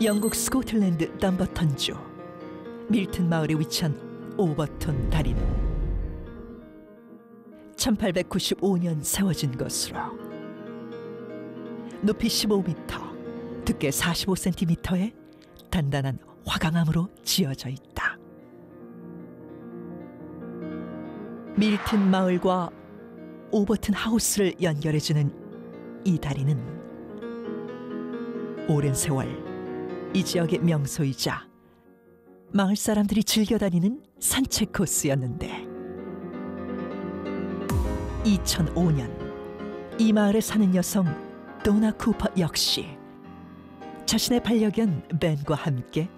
영국 스코틀랜드 덤버턴주 밀튼 마을에 위치한 오버톤 다리는 1895년 세워진 것으로 높이 15m, 두께 45cm의 단단한 화강암으로 지어져 있다. 밀튼 마을과 오버튼 하우스를 연결해주는 이 다리는 오랜 세월 이 지역의 명소이자 마을 사람들이 즐겨 다니는 산책 코스였는데 2005년 이 마을에 사는 여성 도나 쿠퍼 역시 자신의 반려견 벤과 함께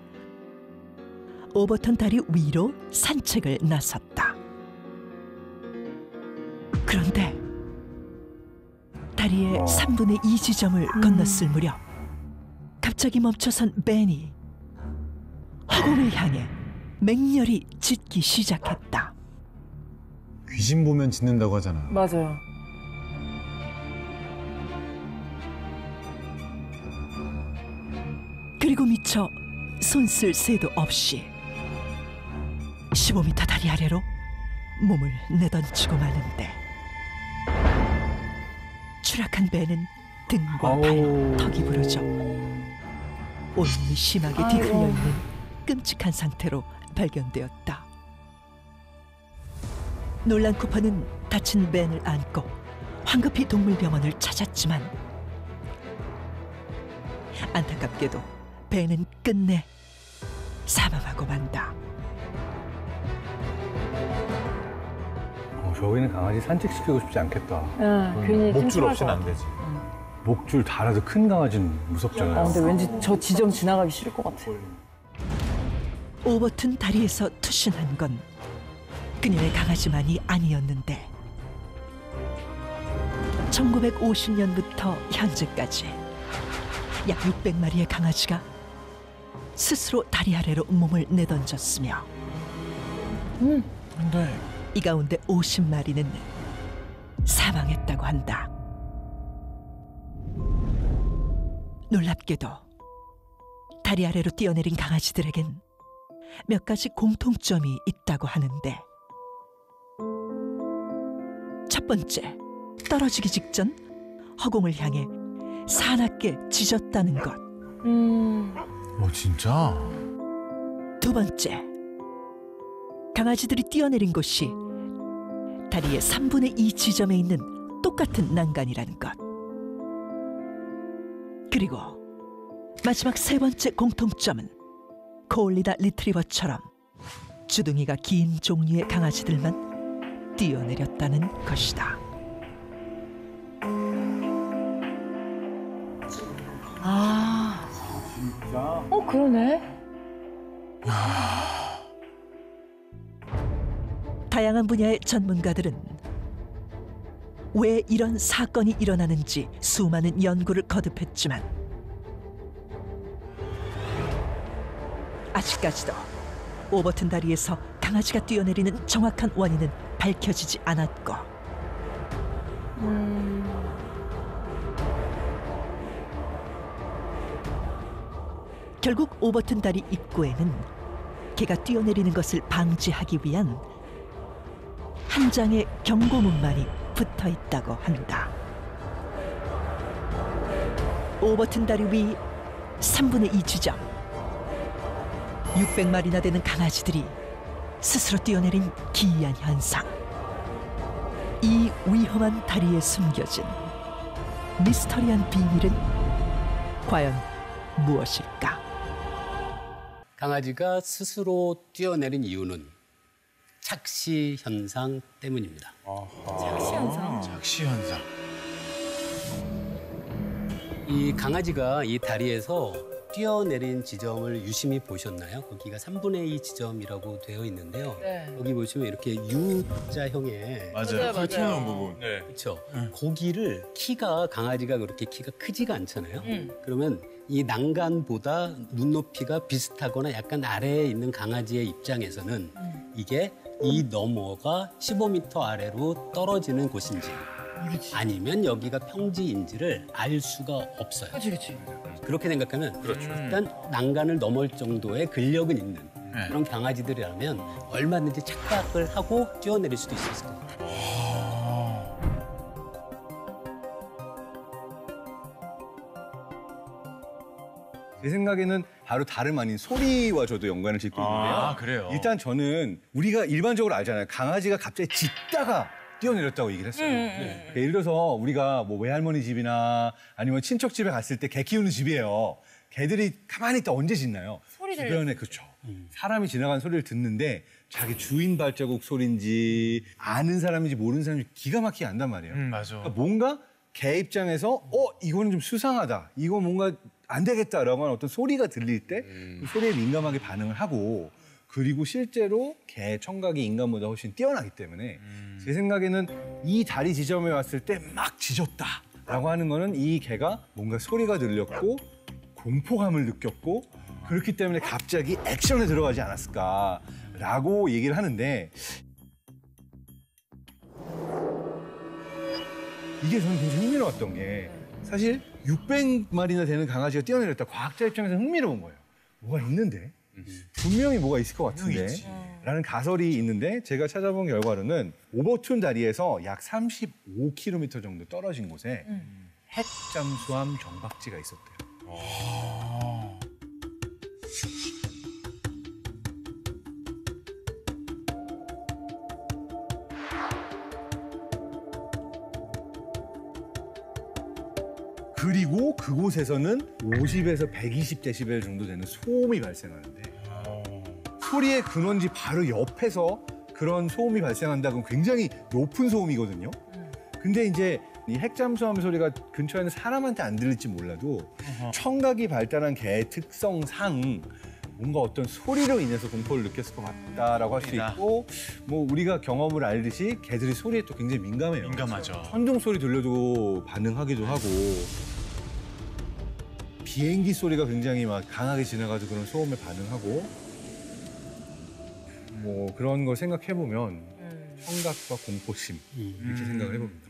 오버턴 다리 위로 산책을 나섰다. 그런데 다리의 3분의 2 지점을 건넜을 무렵 갑자기 멈춰선 벤이 화공을 향해 맹렬히 짖기 시작했다. 귀신 보면 짖는다고 하잖아. 맞아요. 그리고 미처 손쓸 새도 없이 15m 다리 아래로 몸을 내던지고 마는데 추락한 배는 등과 발, 턱이 부러져 온몸이 심하게 뒤틀려 있는 끔찍한 상태로 발견되었다. 놀란 쿠퍼는 다친 벤을 안고 황급히 동물병원을 찾았지만 안타깝게도 벤은 끝내 사망하고 만다. 저기는 강아지 산책시키고 싶지 않겠다. 괜히 목줄 없이는 안 되지. 목줄 달아도 큰 강아지는 무섭잖아요. 근데 왠지 저 지점 지나가기 싫을 것 같아. 오버튼 다리에서 투신한 건 그녀의 강아지만이 아니었는데 1950년부터 현재까지 약 600마리의 강아지가 스스로 다리 아래로 몸을 내던졌으며 근데 이 가운데 50마리는 사망했다고 한다. 놀랍게도 다리 아래로 뛰어내린 강아지들에겐 몇 가지 공통점이 있다고 하는데 첫 번째, 떨어지기 직전 허공을 향해 사납게 짖었다는 것. 진짜? 두 번째, 강아지들이 뛰어내린 곳이 다리의 3분의 2 지점에 있는 똑같은 난간이라는 것. 그리고 마지막 세 번째 공통점은 코올리다 리트리버처럼 주둥이가 긴 종류의 강아지들만 뛰어내렸다는 것이다. 진짜? 그러네. 다양한 분야의 전문가들은 왜 이런 사건이 일어나는지 수많은 연구를 거듭했지만 아직까지도 오버튼 다리에서 강아지가 뛰어내리는 정확한 원인은 밝혀지지 않았고 결국 오버튼 다리 입구에는 개가 뛰어내리는 것을 방지하기 위한 한 장의 경고문만이 붙어 있다고 한다. 오버튼 다리 위 3분의 2 지점 600마리나 되는 강아지들이 스스로 뛰어내린 기이한 현상. 이 위험한 다리에 숨겨진 미스터리한 비밀은 과연 무엇일까? 강아지가 스스로 뛰어내린 이유는 착시 현상 때문입니다. 착시 현상? 착시 현상. 이 강아지가 이 다리에서 뛰어내린 지점을 유심히 보셨나요? 거기가 3분의 2 지점이라고 되어 있는데요. 네. 여기 보시면 이렇게 U자형의 맞아요. 맞아요. 튀어나온 부분. 네. 그렇죠. 거기를 강아지가 그렇게 키가 크지가 않잖아요. 음. 그러면 이 난간보다 눈높이가 비슷하거나 약간 아래에 있는 강아지의 입장에서는 이게 이 너머가 15m 아래로 떨어지는 곳인지 아니면 여기가 평지인지를 알 수가 없어요. 그렇지. 그렇게 생각하면 일단 난간을 넘을 정도의 근력은 있는 그런 강아지들이라면 얼마든지 착각을 하고 뛰어내릴 수도 있을 것 같아요. 제 생각에는 바로 다름 아닌 소리와 저도 연관을 짓고 있는데요. 아, 그래요? 일단 저는 우리가 일반적으로 알잖아요. 강아지가 갑자기 짖다가 뛰어내렸다고 얘기를 했어요. 그러니까 예를 들어서 우리가 뭐 외할머니 집이나 아니면 친척 집에 갔을 때 개 키우는 집이에요. 개들이 가만히 있다 언제 짖나요? 주변에 그렇죠. 사람이 지나가는 소리를 듣는데 자기 주인 발자국 소리인지 아는 사람인지 모르는 사람인지 기가 막히게 안단 말이에요. 맞아. 그러니까 뭔가 개 입장에서 이거는 좀 수상하다. 이거 뭔가 안 되겠다라고 하는 어떤 소리가 들릴 때 그 소리에 민감하게 반응을 하고 그리고 실제로 개 청각이 인간보다 훨씬 뛰어나기 때문에 제 생각에는 이 다리 지점에 왔을 때 막 짖었다라고 하는 거는 이 개가 뭔가 소리가 들렸고 공포감을 느꼈고 그렇기 때문에 갑자기 액션에 들어가지 않았을까라고 얘기를 하는데 이게 저는 굉장히 흥미로웠던 게 사실 600마리나 되는 강아지가 뛰어내렸다. 과학자 입장에서 흥미로운 거예요. 뭐가 있는데? 분명히 뭐가 있을 것 같은데? 라는 가설이 있는데 제가 찾아본 결과로는 오버툰 다리에서 약 35km 정도 떨어진 곳에 핵잠수함 정박지가 있었대요. 그리고 그곳에서는 50에서 120데시벨 정도 되는 소음이 발생하는데 소리의 근원지 바로 옆에서 그런 소음이 발생한다 그럼 굉장히 높은 소음이거든요. 근데 이제 이 핵잠수함 소리가 근처에는 사람한테 안 들릴지 몰라도 청각이 발달한 개의 특성상 뭔가 어떤 소리로 인해서 공포를 느꼈을 것 같다라고 할 수 있고 뭐 우리가 경험을 알듯이 개들이 소리에 또 굉장히 민감해요. 민감하죠. 천둥 소리 들려도 반응하기도 하고 비행기 소리가 굉장히 막 강하게 지나가도 그런 소음에 반응하고 뭐 그런 걸 생각해 보면 청각과 공포심 이렇게 생각을 해봅니다.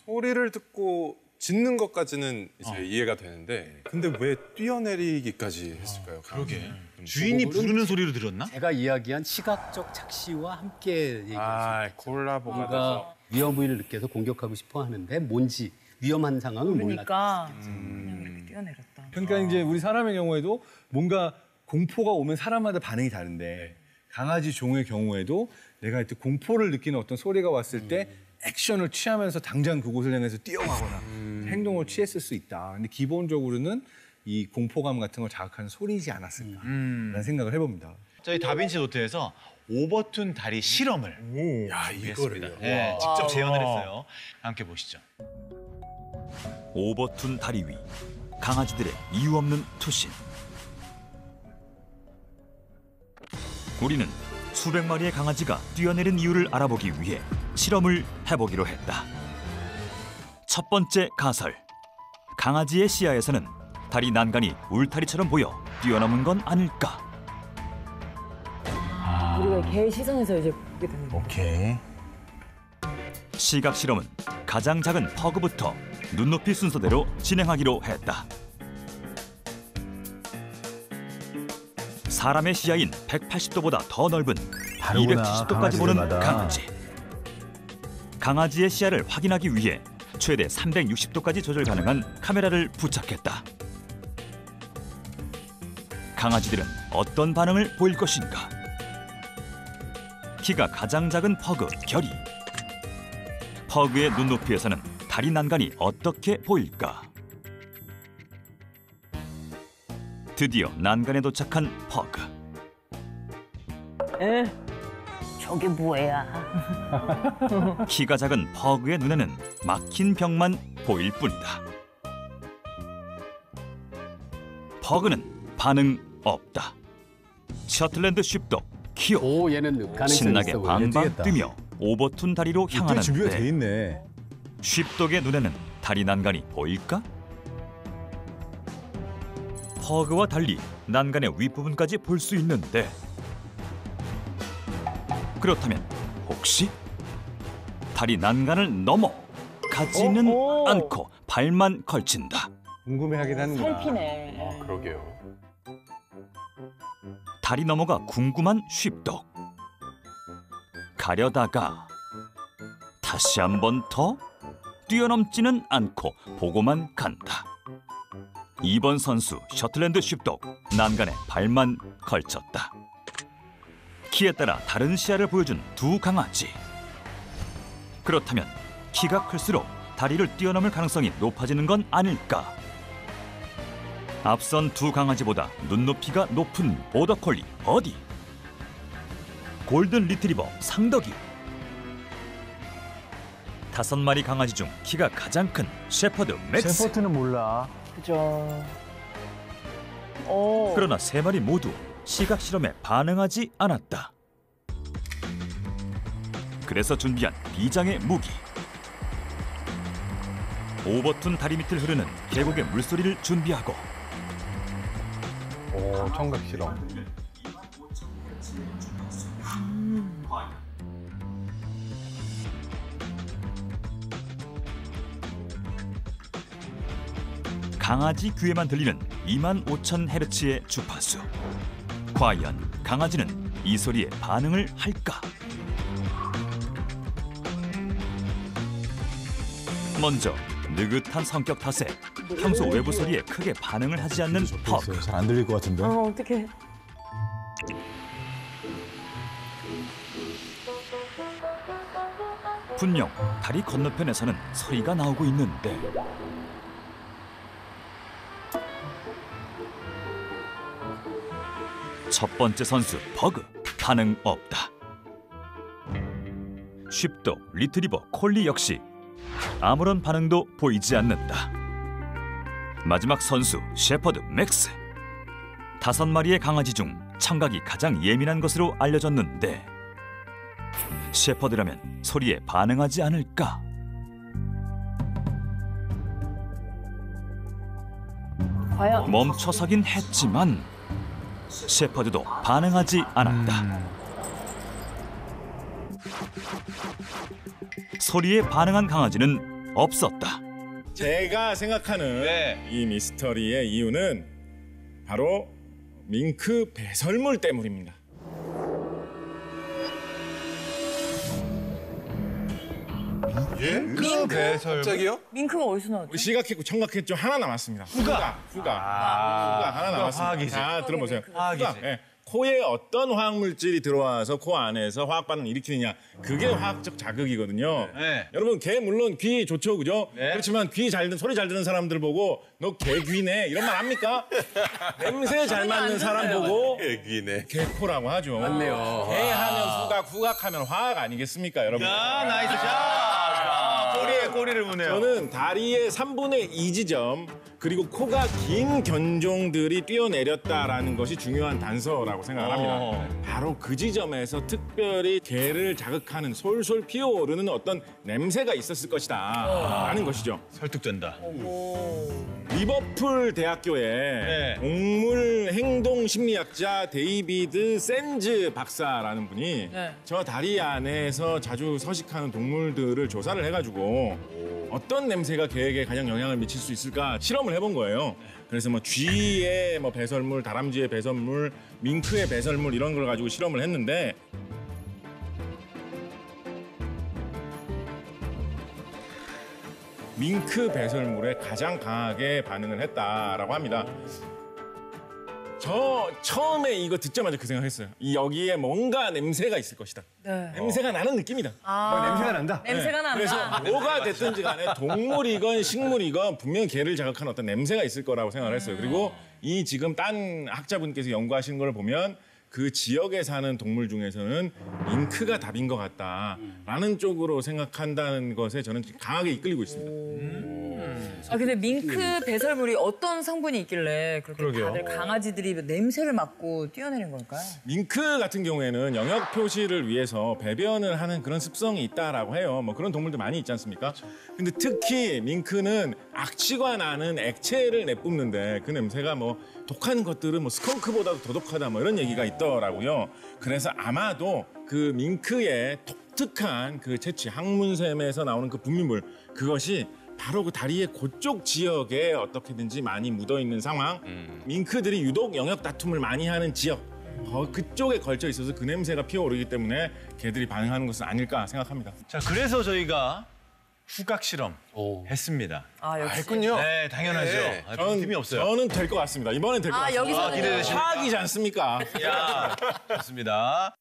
소리를 듣고 짖는 것까지는 이제 이해가 되는데 근데 왜 뛰어내리기까지 했을까요? 그러게. 주인이 부르는 소리로 들었나? 제가 이야기한 시각적 착시와 함께 얘기했어요. 콜라보가 돼서 뭔가 위험을 느껴서 공격하고 싶어 하는데 뭔지 위험한 상황을 몰랐다. 그러니까 그냥 이렇게 뛰어내렸다. 그러니까 이제 우리 사람의 경우에도 뭔가 공포가 오면 사람마다 반응이 다른데 강아지 종의 경우에도 내가 이때 공포를 느끼는 어떤 소리가 왔을 때 액션을 취하면서 당장 그곳을 향해서 뛰어가거나 행동을 취했을 수 있다. 근데 기본적으로는 이 공포감 같은 걸 자극하는 소리이지 않았을까라는 생각을 해봅니다. 저희 다빈치 노트에서 오버툰 다리 실험을 준비했습니다. 네, 직접 재현을 했어요. 함께 보시죠. 오버툰 다리 위 강아지들의 이유 없는 투신. 우리는 수백 마리의 강아지가 뛰어내린 이유를 알아보기 위해 실험을 해보기로 했다. 첫 번째 가설. 강아지의 시야에서는 다리 난간이 울타리처럼 보여 뛰어넘은 건 아닐까? 우리가 개 시선에서 이제 보게 되는 거야. 오케이. 시각 실험은 가장 작은 퍼그부터 눈높이 순서대로 진행하기로 했다. 사람의 시야인 180도보다 더 넓은 270도까지 보는 강아지. 강아지의 시야를 확인하기 위해 최대 360도까지 조절 가능한 카메라를 부착했다. 강아지들은 어떤 반응을 보일 것인가? 키가 가장 작은 퍼그 결이. 퍼그의 눈높이에서는 다리 난간이 어떻게 보일까? 드디어 난간에 도착한 퍼그. 저게 뭐야? 키가 작은 퍼그의 눈에는 막힌 벽만 보일 뿐이다. 퍼그는 반응 없다. 셔틀랜드 쉽독 키오. 오, 얘는 가능성이 신나게 있어 보여. 방방 뛰며 오버툰 다리로 준비가 돼 향하는데 있네. 쉽독의 눈에는 다리 난간이 보일까? 퍼그와 달리 난간의 윗부분까지 볼 수 있는데 그렇다면 혹시 다리 난간을 넘어 가지는 않고 발만 걸친다. 궁금해하긴 하는구나. 살피네. 그러게요. 다리 넘어가 궁금한 쉽덕. 가려다가 다시 한 번 더 뛰어넘지는 않고 보고만 간다. 2번 선수 셔틀랜드 쉽덕 난간에 발만 걸쳤다. 키에 따라 다른 시야를 보여준 두 강아지. 그렇다면 키가 클수록 다리를 뛰어넘을 가능성이 높아지는 건 아닐까? 앞선 두 강아지보다 눈높이가 높은 보더콜리 버디, 골든 리트리버 상덕이, 5마리 강아지 중 키가 가장 큰 셰퍼드 맥스. 셰퍼드는 몰라. 그죠. 오. 그러나 3마리 모두 시각 실험에 반응하지 않았다. 그래서 준비한 비장의 무기. 오버툰 다리 밑을 흐르는 계곡의 물소리를 준비하고 오, 청각 실험. 강아지 귀에만 들리는 25,000Hz의 주파수. 과연 강아지는 이 소리에 반응을 할까? 먼저 느긋한 성격 탓에 평소 외부 소리에 크게 반응을 하지 않는 퍼그. 잘 안 들릴 것 같은데. 어떡해. 분명 다리 건너편에서는 소리가 나오고 있는데 첫 번째 선수 버그 반응 없다. 쉽도 리트리버 콜리 역시 아무런 반응도 보이지 않는다. 마지막 선수 셰퍼드 맥스. 5마리의 강아지 중 청각이 가장 예민한 것으로 알려졌는데 셰퍼드라면 소리에 반응하지 않을까? 과연 멈춰서긴 했지만 셰퍼드도 반응하지 않았다. 소리에 반응한 강아지는 없었다. 제가 생각하는 네. 이 미스터리의 이유는 바로 밍크 배설물 때문입니다. 밍크 배설. 갑자기요? 밍크가 어디서 나왔죠? 시각했고 청각했죠. 하나 남았습니다. 후가 하나 남았습니다. 화학이지. 자, 들어보세요. 화학이지. 후가, 예. 코에 어떤 화학 물질이 들어와서 코 안에서 화학 반응을 일으키느냐, 그게 화학적 자극이거든요. 네. 여러분, 개 물론 귀 좋죠, 그죠? 네. 그렇지만 소리 잘 듣는 사람들 보고 너 개 귀네 이런 말 합니까? 냄새 잘 맡는 사람 보고 애기네. 개코라고 하죠. 맞네요. 개 하면 후각 하면 화학 아니겠습니까, 여러분? 야, 나이스 샷. 꼬리에 꼬리를 무네요. 저는 다리의 3분의 2 지점 그리고 코가 긴 견종들이 뛰어내렸다라는 것이 중요한 단서라고 생각을 합니다. 바로 그 지점에서 특별히 개를 자극하는 솔솔 피어오르는 어떤 냄새가 있었을 것이다 라는 것이죠. 설득된다. 리버풀 대학교의 네. 동물 행동 심리학자 데이비드 센즈 박사라는 분이 네. 저 다리 안에서 자주 서식하는 동물들을 조사를 해가지고 어떤 냄새가 개에게 가장 영향을 미칠 수 있을까 실험을 해본 거예요. 그래서 뭐 쥐의 뭐 배설물, 다람쥐의 배설물, 밍크의 배설물 이런 걸 가지고 실험을 했는데 밍크 배설물에 가장 강하게 반응을 했다라고 합니다. 저 처음에 이거 듣자마자 그 생각했어요. 여기에 뭔가 냄새가 있을 것이다. 네. 냄새가 나는 느낌이다. 냄새가 난다. 냄새가 난다. 그래서 뭐가 됐든지 간에 동물이건 식물이건 분명히 개를 자극하는 어떤 냄새가 있을 거라고 생각을 했어요. 그리고 이 지금 딴 학자분께서 연구하신 걸 보면 그 지역에 사는 동물 중에서는 밍크가 답인 것 같다라는 쪽으로 생각한다는 것에 저는 강하게 이끌리고 있습니다. 아 근데 밍크 배설물이 어떤 성분이 있길래 그렇게 그러게요. 다들 강아지들이 냄새를 맡고 뛰어내린 걸까요? 밍크 같은 경우에는 영역 표시를 위해서 배변을 하는 그런 습성이 있다라고 해요. 뭐 그런 동물들 많이 있지 않습니까? 근데 특히 밍크는 악취가 나는 액체를 내뿜는데 그 냄새가 뭐 독한 것들은 뭐 스컹크보다도 더 독하다 뭐 이런 얘기가 있더라고요. 그래서 아마도 그 밍크의 독특한 그 채취 항문샘에서 나오는 그 분비물 그것이 바로 그 다리의 그쪽 지역에 어떻게든지 많이 묻어 있는 상황. 밍크들이 유독 영역 다툼을 많이 하는 지역 그쪽에 걸쳐 있어서 그 냄새가 피어오르기 때문에 개들이 반응하는 것은 아닐까 생각합니다. 자, 그래서 저희가 후각 실험 했습니다. 아, 역시. 했군요. 네, 당연하죠. 네. 힘이 없어요. 저는 될 것 같습니다. 이번엔 될 것 같습니다. 여기서는 기대되십니까? 화학이지 않습니까? 야, 좋습니다.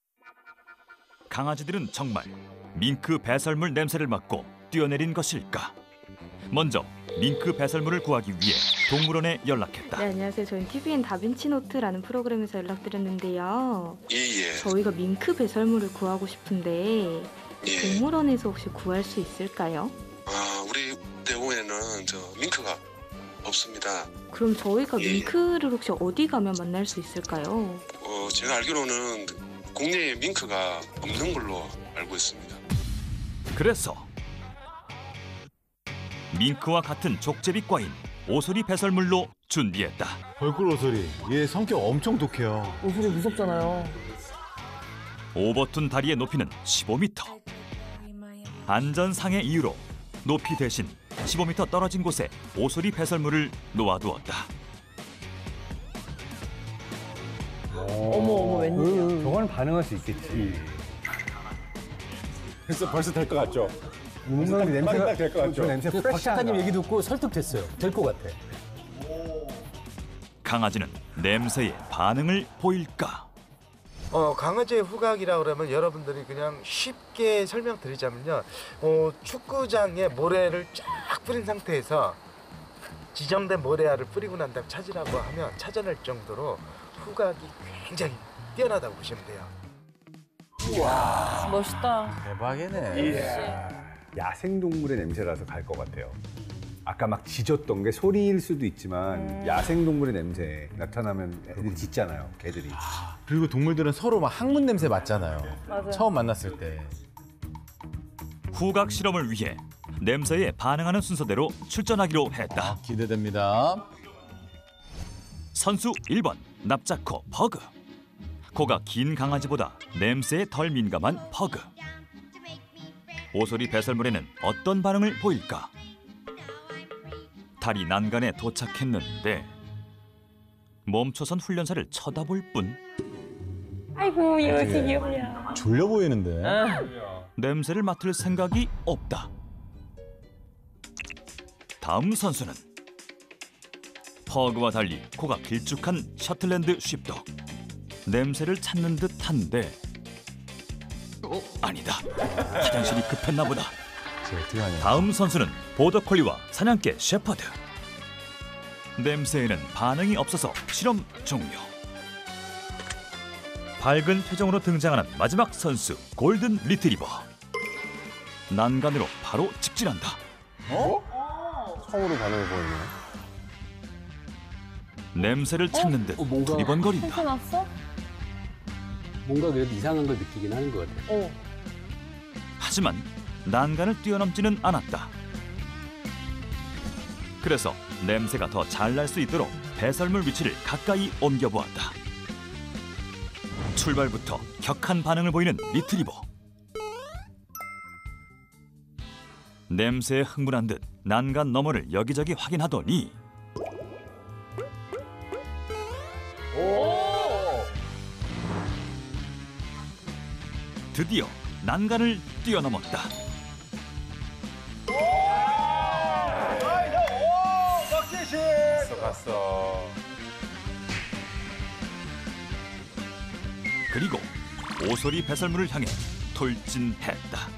강아지들은 정말 밍크 배설물 냄새를 맡고 뛰어내린 것일까? 먼저 밍크 배설물을 구하기 위해 동물원에 연락했다. 네, 안녕하세요. 저희 TVN 다빈치 노트라는 프로그램에서 연락드렸는데요. 예. 저희가 밍크 배설물을 구하고 싶은데 예. 동물원에서 혹시 구할 수 있을까요? 우리 대공원에는 밍크가 없습니다. 그럼 저희가 예. 밍크를 혹시 어디 가면 만날 수 있을까요? 제가 알기로는 국내에 밍크가 없는 걸로 알고 있습니다. 그래서 밍크와 같은 족제비과인 오소리 배설물로 준비했다. 벌꿀 오소리. 얘 성격 엄청 독해요. 오소리 무섭잖아요. 오버툰 다리의 높이는 15m. 안전상의 이유로 높이 대신 15m 떨어진 곳에 오소리 배설물을 놓아두었다. 어머, 웬일이야. 저건 반응할 수 있겠지. 벌써 될 것 같죠? 뭔가 냄새가 될것 같죠? 저 냄새 박 프레시하다. 작가님 얘기 듣고 설득됐어요. 될 것 같아. 강아지는 냄새에 반응을 보일까? 강아지의 후각이라 그러면 여러분들이 그냥 쉽게 설명드리자면요. 축구장에 모래를 쫙 뿌린 상태에서 지정된 모래알을 뿌리고 난 다음 찾으라고 하면 찾아낼 정도로 후각이 굉장히 뛰어나다고 보시면 돼요. 우와, 멋있다. 대박이네. 야생동물의 냄새라서 갈 것 같아요. 아까 막 짖었던 게 소리일 수도 있지만 야생동물의 냄새 나타나면 애들이 짖잖아요, 개들이. 그리고 동물들은 서로 막 항문 냄새 맡잖아요. 맞아요. 처음 만났을 때. 후각 실험을 위해 냄새에 반응하는 순서대로 출전하기로 했다. 기대됩니다. 선수 1번 납작코 퍼그. 코가 긴 강아지보다 냄새에 덜 민감한 퍼그. 오소리 배설물에는 어떤 반응을 보일까? 다리 난간에 도착했는데 멈춰선 훈련사를 쳐다볼 뿐. 아이고, 이거 되게 귀엽냐. 졸려 보이는데. 냄새를 맡을 생각이 없다. 다음 선수는 퍼그와 달리 코가 길쭉한 셔틀랜드 쉽독. 냄새를 찾는 듯한데 아니다. 화장실이 급했나 보다. 다음 선수는 보더콜리와 사냥개 셰퍼드. 냄새에는 반응이 없어서 실험 종료. 밝은 표정으로 등장하는 마지막 선수 골든 리트리버. 난간으로 바로 직진한다. 처음으로 반응을 보이네. 냄새를 찾는 듯 뭔가 두리번거린다. 났어? 뭔가 그래도 이상한 걸 느끼긴 하는 것 같아요. 하지만 난간을 뛰어넘지는 않았다. 그래서 냄새가 더 잘 날 수 있도록 배설물 위치를 가까이 옮겨보았다. 출발부터 격한 반응을 보이는 리트리버. 냄새에 흥분한 듯 난간 너머를 여기저기 확인하더니 드디어 난간을 뛰어넘었다. 갔어. 그리고 오소리 배설물을 향해 돌진했다.